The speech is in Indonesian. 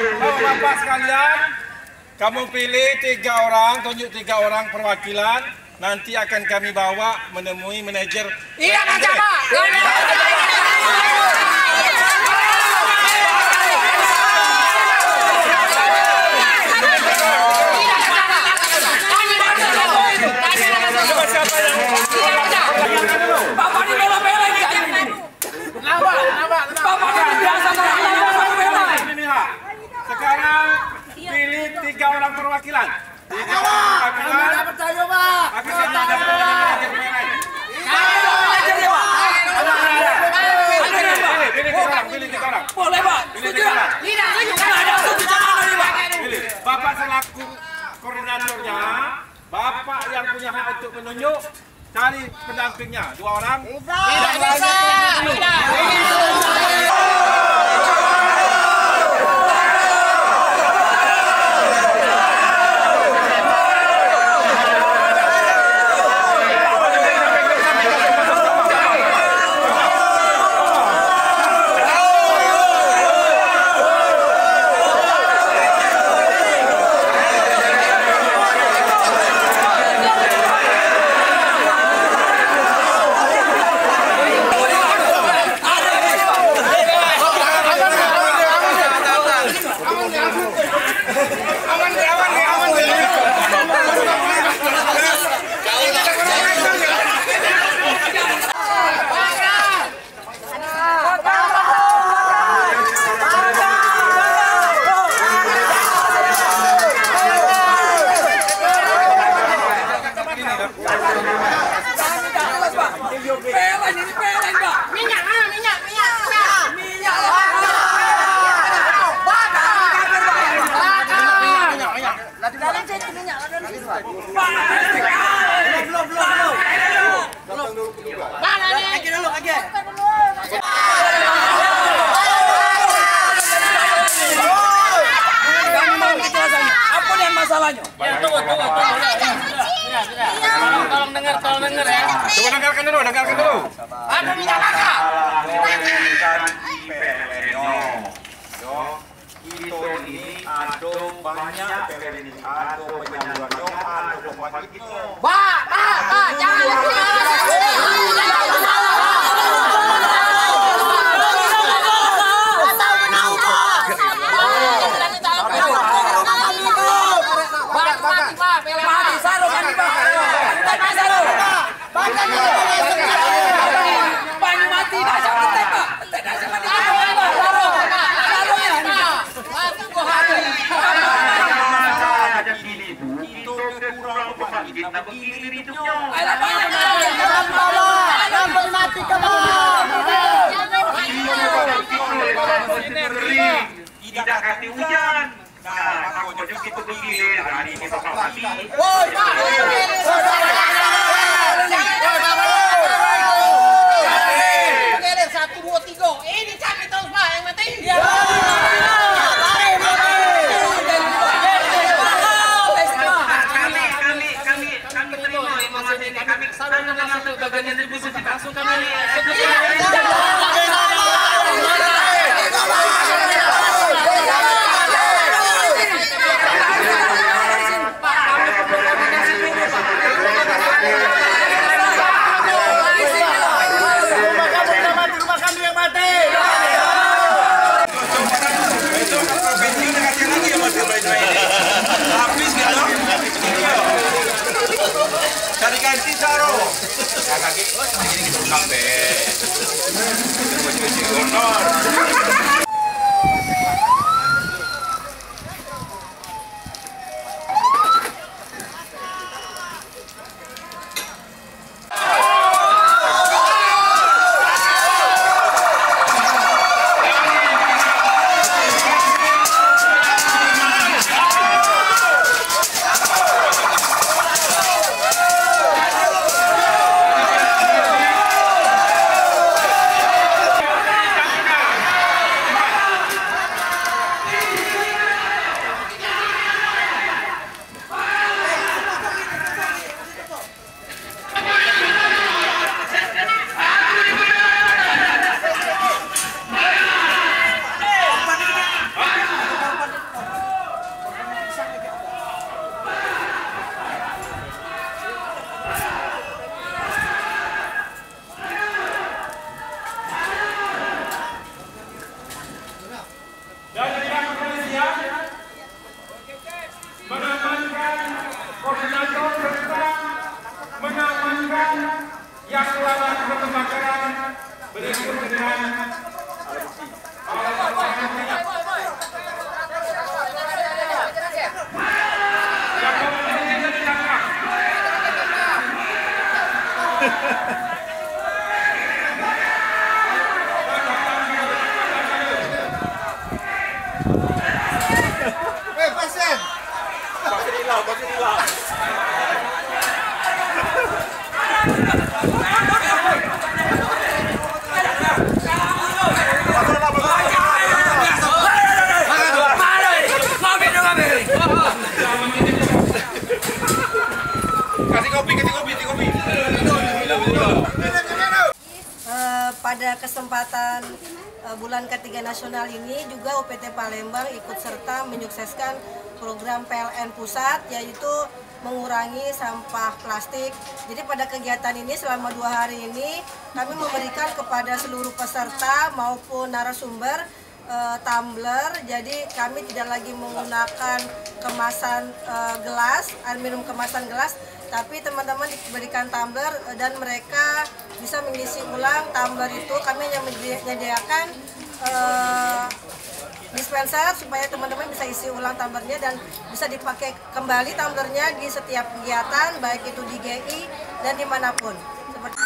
Bapak sekalian, kamu pilih 3 orang, tunjuk 3 orang perwakilan. Nanti akan kami bawa menemui manajer. Iya, Pak. Bapak ini bela-belain ya. Bapak ini biasa sekarang pilih 3 orang perwakilan. 3 orang perwakilan. Tidak percaya, Pak. Aku tidak ada manajer PLN. Pilih 3 orang. Boleh, Pak. Setuju. Tidak ada setuju dari Pak. Pilih. Bapak selaku koordinatornya, Bapak yang punya hak untuk menunjuk, cari pendampingnya 2 orang. Tidak bisa. Masalahnya. Ya, tunggu. Tolong dengar ya. Coba dengarkan dulu. Ada minyak laka. Itu ini ada banyak PLN ini, ada penyalurannya, ada pembuat itu. Pak, jangan. Tidak kasih hujan. Nah, aku jadi gitu begini. Hari ini bakal mati. Satu, dua, tiga. Ini kami terus Pak yang mati. Kami terima informasi ini. Kami kesana langsung ke bagian distribusi. Langsung kami cari ganti Saro. Ya kaki, ini kita sampai. Terus honor. dari pihak kepolisian mengamankan koordinator serta mengamankan yang melakukan pembakaran berikut dengan Pada kesempatan bulan ketiga nasional ini juga UPT Palembang ikut serta menyukseskan program PLN pusat, yaitu mengurangi sampah plastik. Jadi pada kegiatan ini selama 2 hari ini kami memberikan kepada seluruh peserta maupun narasumber tumbler. Jadi kami tidak lagi menggunakan kemasan gelas, air minum kemasan gelas, tapi teman-teman diberikan tumbler dan mereka bisa mengisi ulang tumbler itu. Kami hanya menyediakan dispenser supaya teman-teman bisa isi ulang tumblernya dan bisa dipakai kembali tumblernya di setiap kegiatan, baik itu di GI dan dimanapun. Seperti